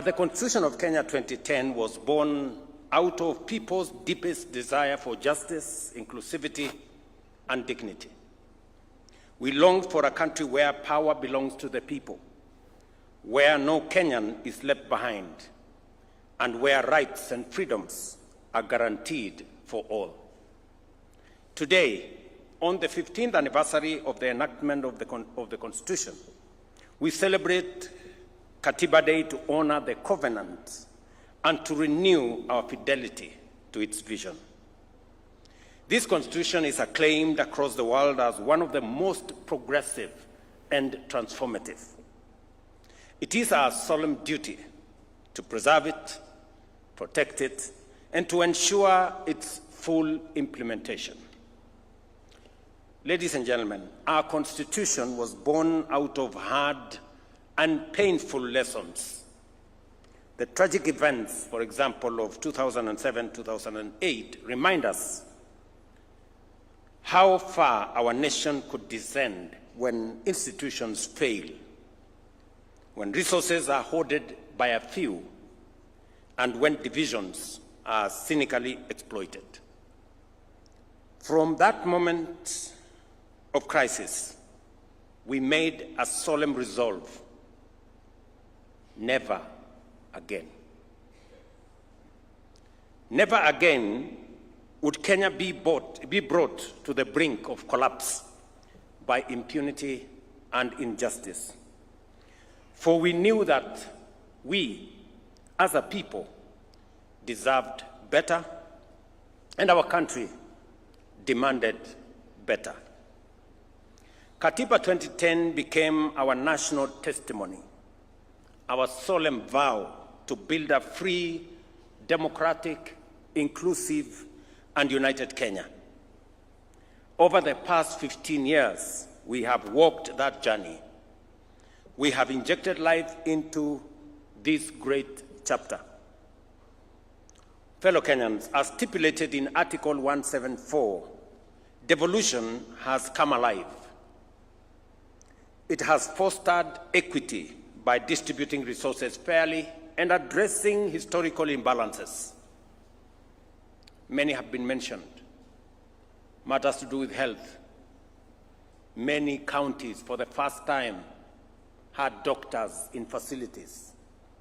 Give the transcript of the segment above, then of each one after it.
The Constitution of Kenya 2010 was born out of people's deepest desire for justice, inclusivity, and dignity. We longed for a country where power belongs to the people, where no Kenyan is left behind, and where rights and freedoms are guaranteed for all. Today, on the 15th anniversary of the enactment of the Constitution, we celebrate Katiba Day to honor the covenant and to renew our fidelity to its vision. This Constitution is acclaimed across the world as one of the most progressive and transformative. It is our solemn duty to preserve it, protect it, and to ensure its full implementation. Ladies and gentlemen, our Constitution was born out of hard and painful lessons. The tragic events, for example, of 2007-2008 remind us how far our nation could descend when institutions fail, when resources are hoarded by a few, and when divisions are cynically exploited. From that moment of crisis, we made a solemn resolve: never again. Never again would Kenya be brought to the brink of collapse by impunity and injustice. For we knew that we, as a people, deserved better, and our country demanded better. Katiba 2010 became our national testimony, our solemn vow to build a free, democratic, inclusive, and united Kenya. Over the past 15 years, we have walked that journey. We have injected life into this great chapter. Fellow Kenyans, as stipulated in Article 174, devolution has come alive. It has fostered equity by distributing resources fairly and addressing historical imbalances. Many have been mentioned. Matters to do with health. Many counties, for the first time, had doctors in facilities.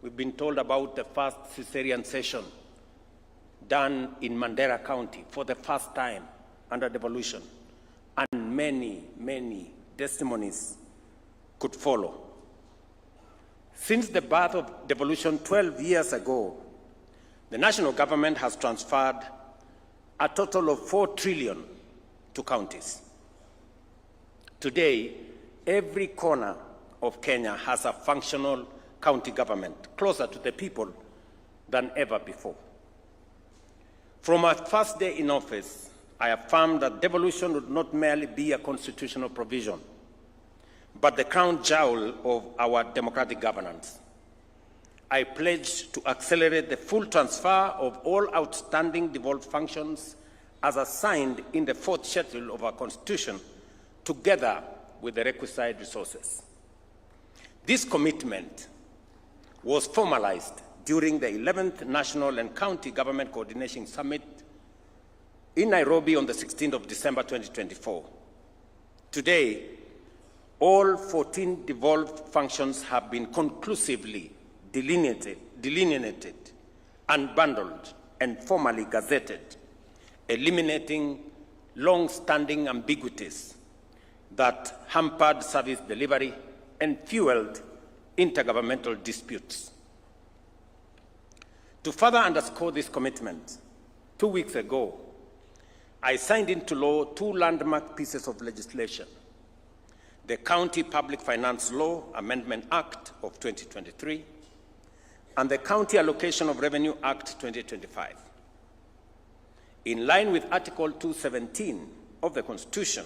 We've been told about the first cesarean session done in Mandera County for the first time under devolution. And many, many testimonies could follow. Since the birth of devolution 12 years ago, the national government has transferred a total of 4 trillion to counties. Today, every corner of Kenya has a functional county government, closer to the people than ever before. From our first day in office, I affirmed that devolution would not merely be a constitutional provision, but the crown jewel of our democratic governance. I pledged to accelerate the full transfer of all outstanding devolved functions as assigned in the 4th schedule of our Constitution, together with the requisite resources. This commitment was formalized during the 11th National and County Government Coordination Summit in Nairobi on the 16th of December 2024. Today, all 14 devolved functions have been conclusively delineated, unbundled, and formally gazetted, eliminating long-standing ambiguities that hampered service delivery and fueled intergovernmental disputes. To further underscore this commitment, 2 weeks ago, I signed into law 2 landmark pieces of legislation: the County Public Finance Law Amendment Act of 2023 and the County Allocation of Revenue Act 2025. In line with Article 217 of the Constitution,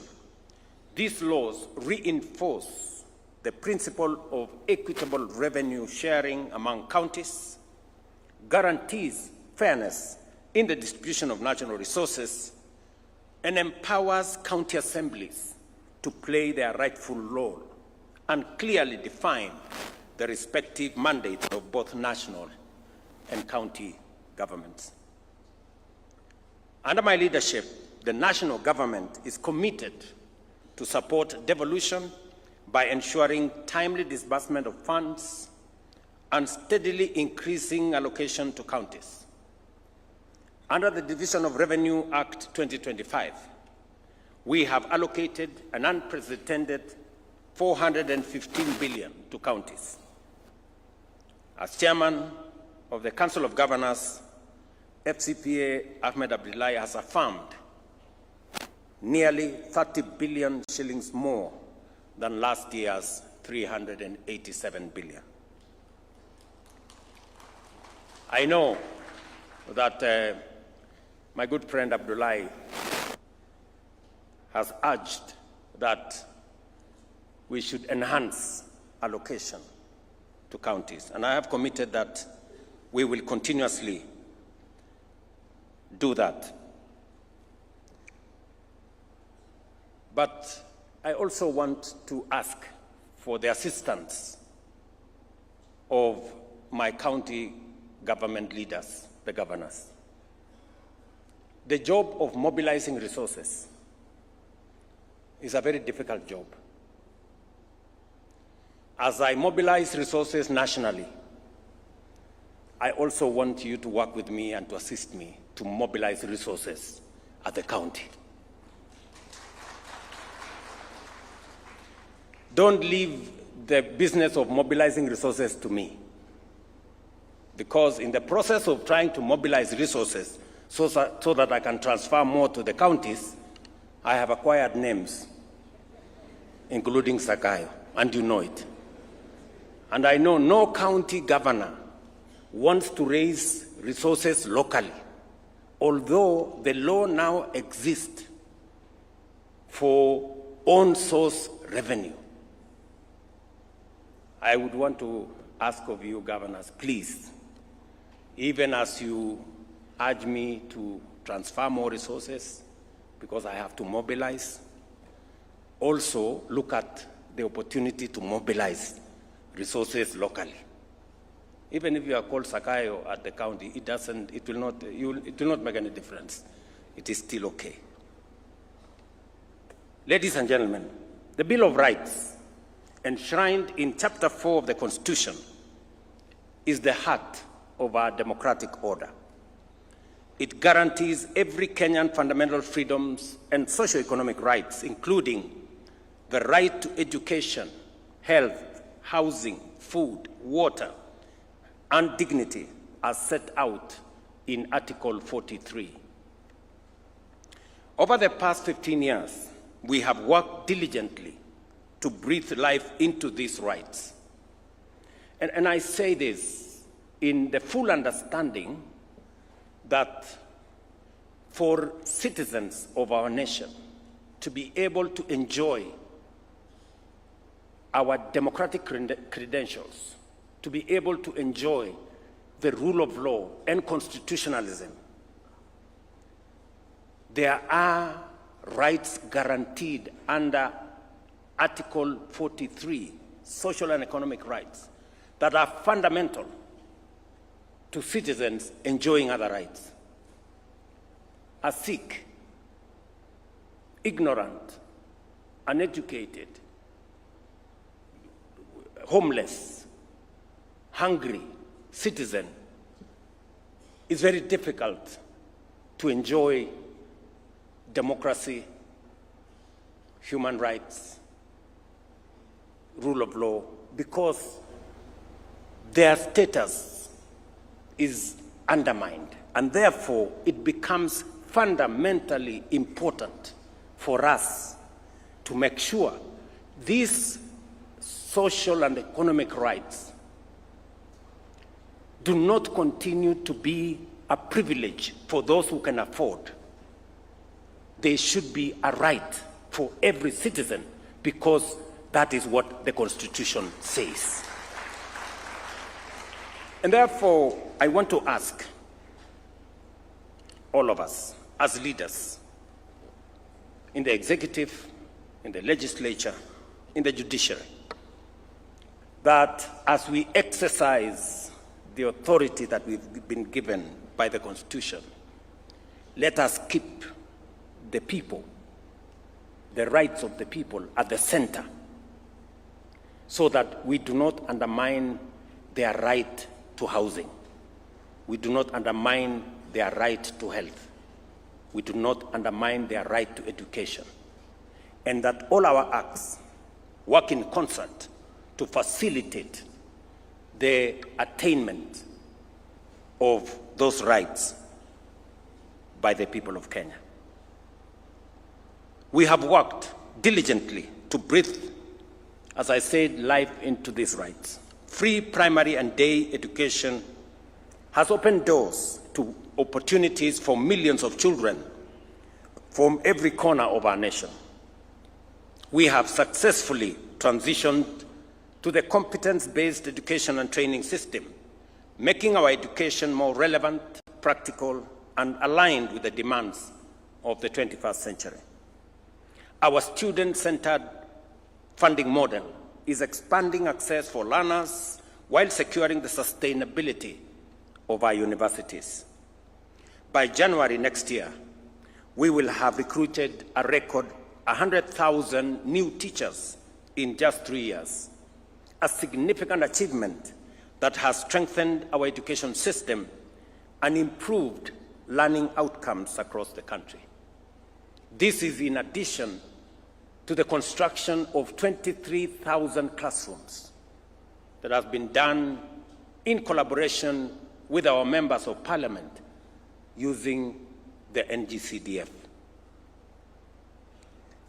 these laws reinforce the principle of equitable revenue sharing among counties, guarantees fairness in the distribution of national resources, and empowers county assemblies to play their rightful role and clearly define the respective mandates of both national and county governments. Under my leadership, the national government is committed to support devolution by ensuring timely disbursement of funds and steadily increasing allocation to counties. Under the Division of Revenue Act 2025, we have allocated an unprecedented $415 billion to counties. As chairman of the Council of Governors, FCPA Ahmed Abdullahi has affirmed nearly 30 billion shillings more than last year's 387 billion. I know that my good friend Abdullahi has urged that we should enhance allocation to counties, and I have committed that we will continuously do that. But I also want to ask for the assistance of my county government leaders, the governors. The job of mobilizing resources is a very difficult job. As I mobilize resources nationally, I also want you to work with me and to assist me to mobilize resources at the county. Don't leave the business of mobilizing resources to me, because in the process of trying to mobilize resources so that I can transfer more to the counties, I have acquired names, including Sakayo, and you know it. And I know no county governor wants to raise resources locally, although the law now exists for own source revenue. I would want to ask of you, governors, please, even as you urge me to transfer more resources because I have to mobilize, also look at the opportunity to mobilize resources locally. Even if you are called Sakayo at the county, it will not make any difference. It is still okay. Ladies and gentlemen, the Bill of Rights, enshrined in Chapter 4 of the Constitution, is the heart of our democratic order. It guarantees every Kenyan fundamental freedoms and socio-economic rights, including the right to education, health, housing, food, water, and dignity, as set out in Article 43. Over the past 15 years, we have worked diligently to breathe life into these rights. And I say this in the full understanding that for citizens of our nation to be able to enjoy our democratic credentials, to be able to enjoy the rule of law and constitutionalism, there are rights guaranteed under Article 43, social and economic rights, that are fundamental to citizens enjoying other rights. A Sikh, ignorant, uneducated, homeless, hungry citizen is very difficult to enjoy democracy, human rights, rule of law, because their status is undermined, and therefore it becomes fundamentally important for us to make sure these social and economic rights do not continue to be a privilege for those who can afford. They should be a right for every citizen, because that is what the Constitution says. And therefore, I want to ask all of us as leaders in the executive, in the legislature, in the judiciary, that as we exercise the authority that we've been given by the Constitution, let us keep the people, the rights of the people at the center, so that we do not undermine their right to housing. We do not undermine their right to health. We do not undermine their right to education. And that all our acts work in concert to facilitate the attainment of those rights by the people of Kenya. We have worked diligently to breathe, as I said, life into these rights. Free primary and day education has opened doors to opportunities for millions of children from every corner of our nation. We have successfully transitioned to the competence-based education and training system, making our education more relevant, practical, and aligned with the demands of the 21st century. Our student-centered funding model is expanding access for learners while securing the sustainability of our universities. By January next year, we will have recruited a record 100,000 new teachers in just 3 years, a significant achievement that has strengthened our education system and improved learning outcomes across the country. This is in addition to the construction of 23,000 classrooms that has been done in collaboration with our members of parliament using the NGCDF.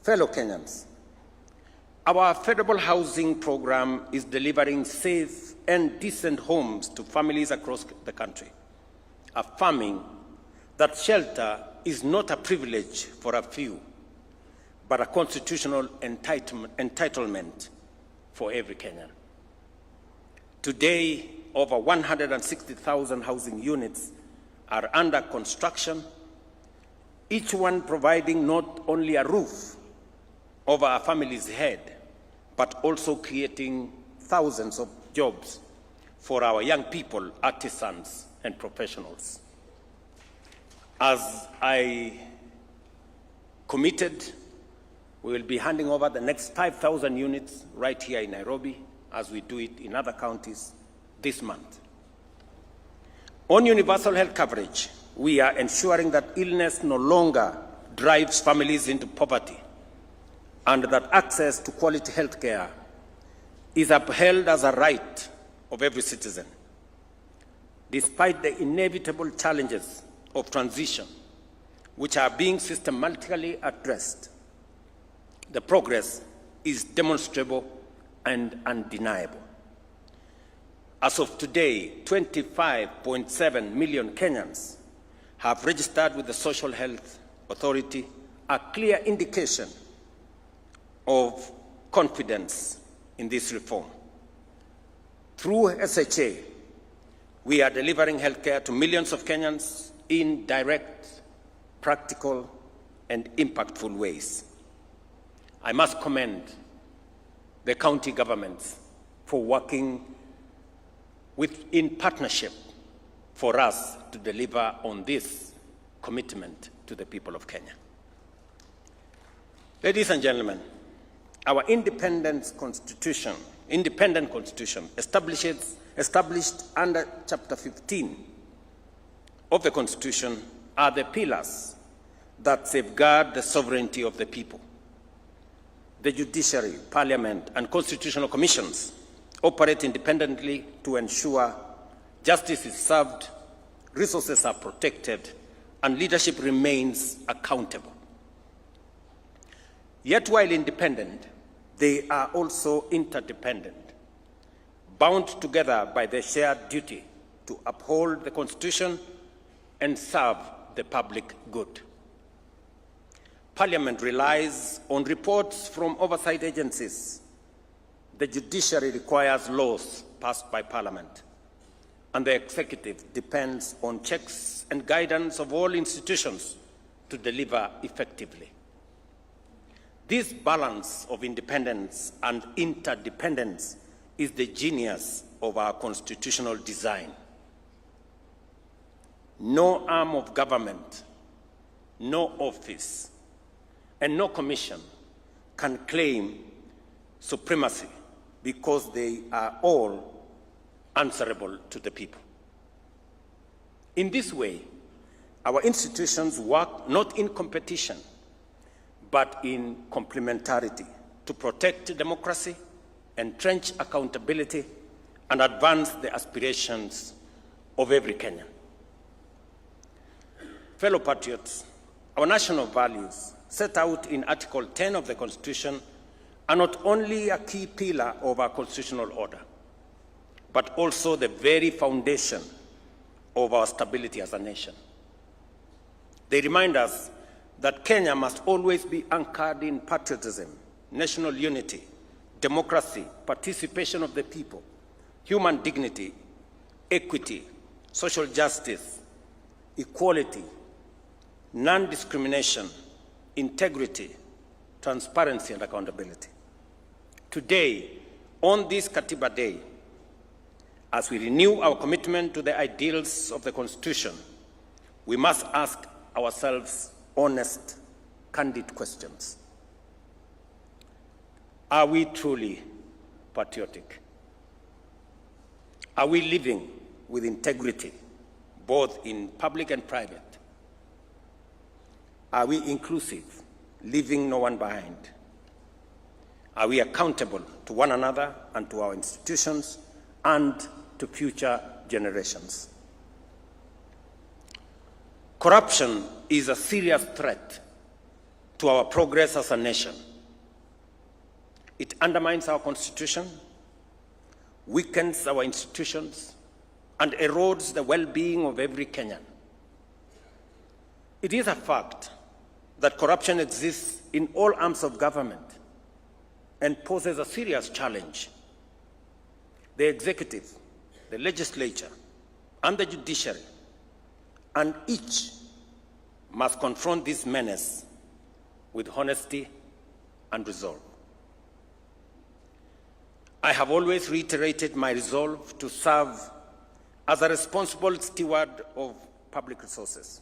Fellow Kenyans, our affordable housing program is delivering safe and decent homes to families across the country, affirming that shelter is not a privilege for a few, but a constitutional entitlement for every Kenyan. Today, over 160,000 housing units are under construction, each one providing not only a roof over a family's head, but also creating thousands of jobs for our young people, artisans, and professionals. As I committed, we will be handing over the next 5,000 units right here in Nairobi, as we do it in other counties this month. On universal health coverage, we are ensuring that illness no longer drives families into poverty, and that access to quality health care is upheld as a right of every citizen. Despite the inevitable challenges of transition, which are being systematically addressed, the progress is demonstrable and undeniable. As of today, 25.7 million Kenyans have registered with the Social Health Authority, a clear indication of confidence in this reform. Through SHA, we are delivering healthcare to millions of Kenyans in direct, practical, and impactful ways. I must commend the county governments for working in partnership for us to deliver on this commitment to the people of Kenya. Ladies and gentlemen, our independent constitution established under Chapter 15 of the Constitution are the pillars that safeguard the sovereignty of the people. The judiciary, parliament, and constitutional commissions operate independently to ensure justice is served, resources are protected, and leadership remains accountable. Yet while independent, they are also interdependent, bound together by the shared duty to uphold the Constitution and serve the public good. Parliament relies on reports from oversight agencies. The judiciary requires laws passed by Parliament, and the executive depends on checks and guidance of all institutions to deliver effectively. This balance of independence and interdependence is the genius of our constitutional design. No arm of government, no office, and no commission can claim supremacy because they are all answerable to the people. In this way, our institutions work not in competition, but in complementarity to protect democracy, entrench accountability, and advance the aspirations of every Kenyan. Fellow patriots, our national values set out in Article 10 of the Constitution are not only a key pillar of our constitutional order, but also the very foundation of our stability as a nation. They remind us that Kenya must always be anchored in patriotism, national unity, democracy, participation of the people, human dignity, equity, social justice, equality, non-discrimination, integrity, transparency, and accountability. Today, on this Katiba Day, as we renew our commitment to the ideals of the Constitution, we must ask ourselves honest, candid questions. Are we truly patriotic? Are we living with integrity, both in public and private? Are we inclusive, leaving no one behind? Are we accountable to one another and to our institutions and to future generations? Corruption is a serious threat to our progress as a nation. It undermines our Constitution, weakens our institutions, and erodes the well-being of every Kenyan. It is a fact that corruption exists in all arms of government and poses a serious challenge. The executive, the legislature, and the judiciary, and each must confront this menace with honesty and resolve. I have always reiterated my resolve to serve as a responsible steward of public resources.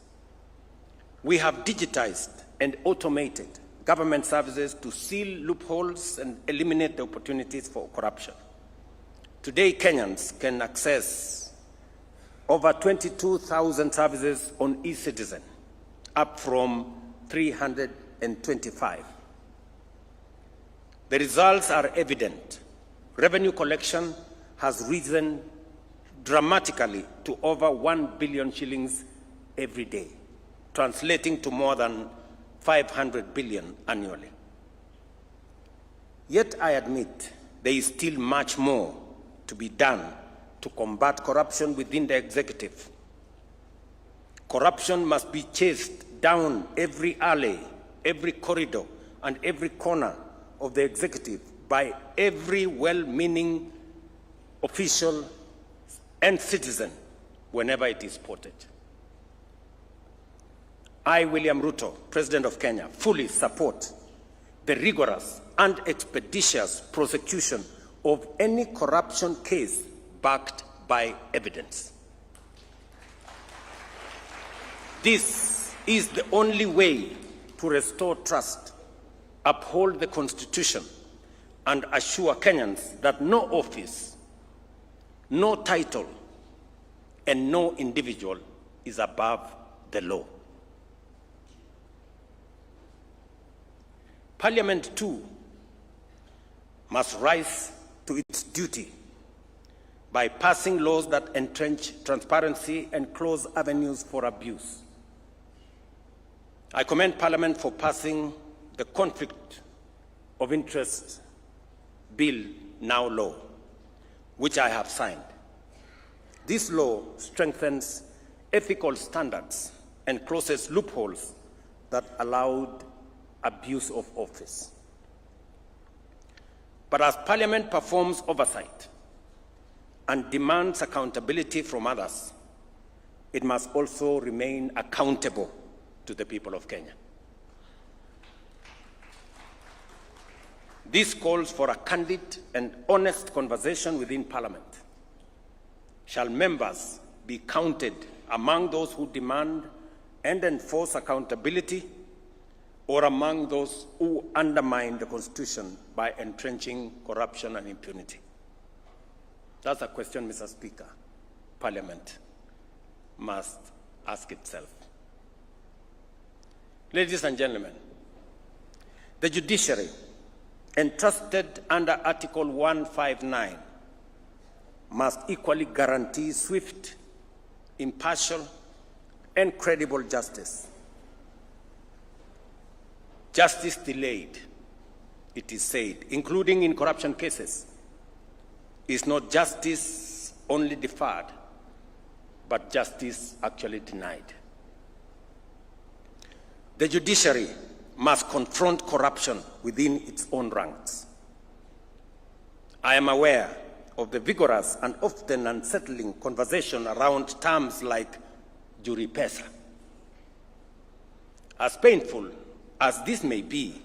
We have digitized and automated government services to seal loopholes and eliminate the opportunities for corruption. Today, Kenyans can access over 22,000 services on e-Citizen, up from 325. The results are evident. Revenue collection has risen dramatically to over 1 billion shillings every day, translating to more than 500 billion annually. Yet I admit there is still much more to be done to combat corruption within the executive. Corruption must be chased down every alley, every corridor, and every corner of the executive by every well-meaning official and citizen whenever it is spotted. I, William Ruto, President of Kenya, fully support the rigorous and expeditious prosecution of any corruption case backed by evidence. This is the only way to restore trust, uphold the Constitution, and assure Kenyans that no office, no title, and no individual is above the law. Parliament, too, must rise to its duty by passing laws that entrench transparency and close avenues for abuse. I commend Parliament for passing the Conflict of Interest Bill, now law, which I have signed. This law strengthens ethical standards and closes loopholes that allowed abuse of office. But as Parliament performs oversight and demands accountability from others, it must also remain accountable to the people of Kenya. This calls for a candid and honest conversation within Parliament. Shall members be counted among those who demand and enforce accountability, or among those who undermine the Constitution by entrenching corruption and impunity? That's a question, Mr. Speaker, Parliament must ask itself. Ladies and gentlemen, the judiciary, entrusted under Article 159, must equally guarantee swift, impartial, and credible justice. Justice delayed, it is said, including in corruption cases, is not justice only deferred, but justice actually denied. The judiciary must confront corruption within its own ranks. I am aware of the vigorous and often unsettling conversation around terms like jury pesa. As painful as this may be,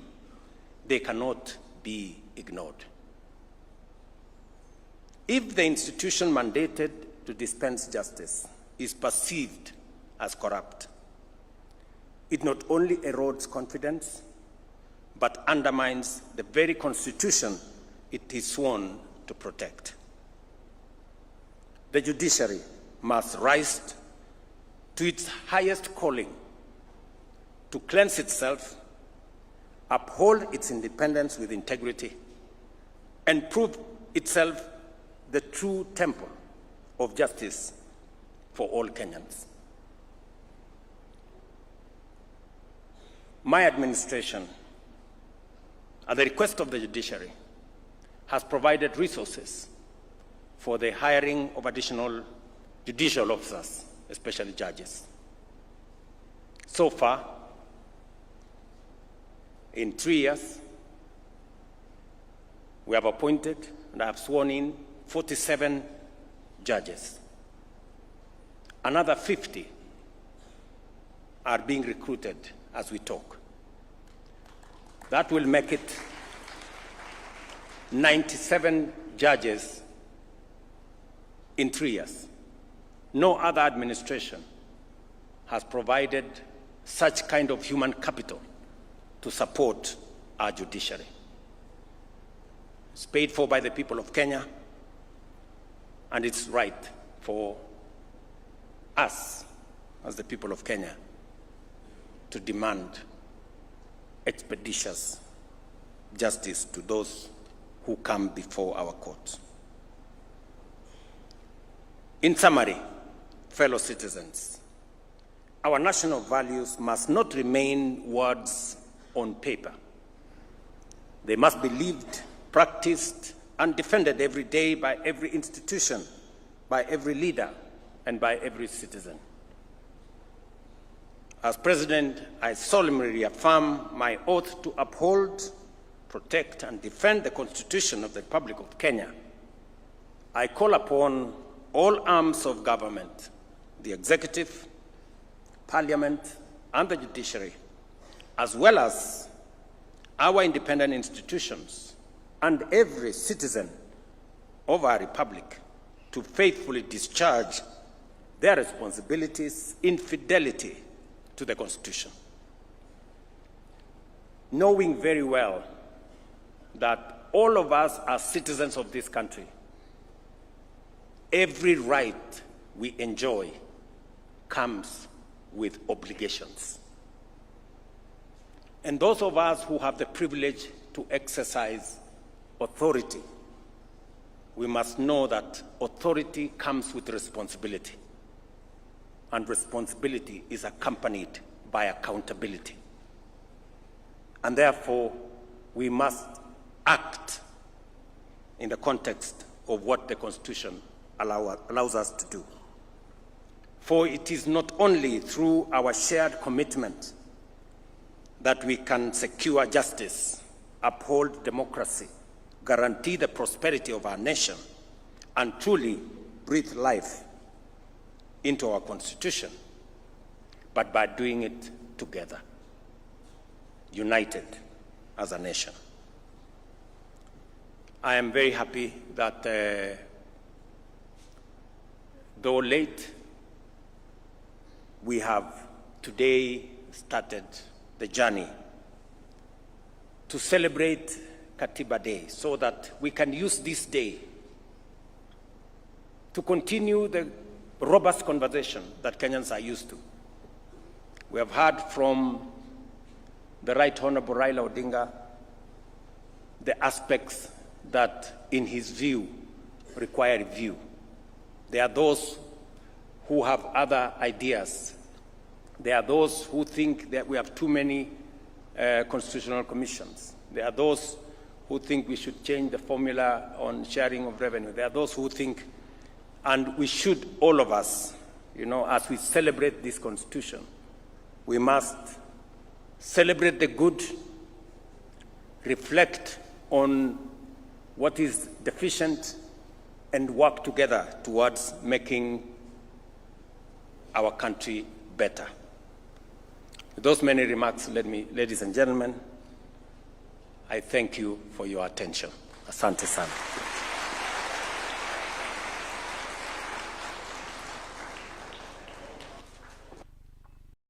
they cannot be ignored. If the institution mandated to dispense justice is perceived as corrupt, it not only erodes confidence, but undermines the very Constitution it is sworn to protect. The judiciary must rise to its highest calling to cleanse itself, uphold its independence with integrity, and prove itself the true temple of justice for all Kenyans. My administration, at the request of the judiciary, has provided resources for the hiring of additional judicial officers, especially judges. So far, in 3 years, we have appointed and I have sworn in 47 judges. Another 50 are being recruited as we talk. That will make it 97 judges in 3 years. No other administration has provided such kind of human capital to support our judiciary. It's paid for by the people of Kenya, and it's right for us, as the people of Kenya, to demand expeditious justice to those who come before our courts. In summary, fellow citizens, our national values must not remain words on paper. They must be lived, practiced, and defended every day by every institution, by every leader, and by every citizen. As President, I solemnly reaffirm my oath to uphold, protect, and defend the Constitution of the Republic of Kenya. I call upon all arms of government, the executive, parliament, and the judiciary, as well as our independent institutions and every citizen of our republic, to faithfully discharge their responsibilities in fidelity to the Constitution, knowing very well that all of us are citizens of this country. Every right we enjoy comes with obligations. And those of us who have the privilege to exercise authority, we must know that authority comes with responsibility, and responsibility is accompanied by accountability. And therefore, we must act in the context of what the Constitution allows us to do. For it is not only through our shared commitment that we can secure justice, uphold democracy, guarantee the prosperity of our nation, and truly breathe life into our Constitution, but by doing it together, united as a nation. I am very happy that, though late, we have today started the journey to celebrate Katiba Day so that we can use this day to continue the robust conversation that Kenyans are used to. We have heard from the Right Honorable Raila Odinga the aspects that, in his view, require review. There are those who have other ideas. There are those who think that we have too many constitutional commissions. There are those who think we should change the formula on sharing of revenue. There are those who think, and we should, all of us, as we celebrate this Constitution, we must celebrate the good, reflect on what is deficient, and work together towards making our country better. With those many remarks, ladies and gentlemen, I thank you for your attention. Asante sana.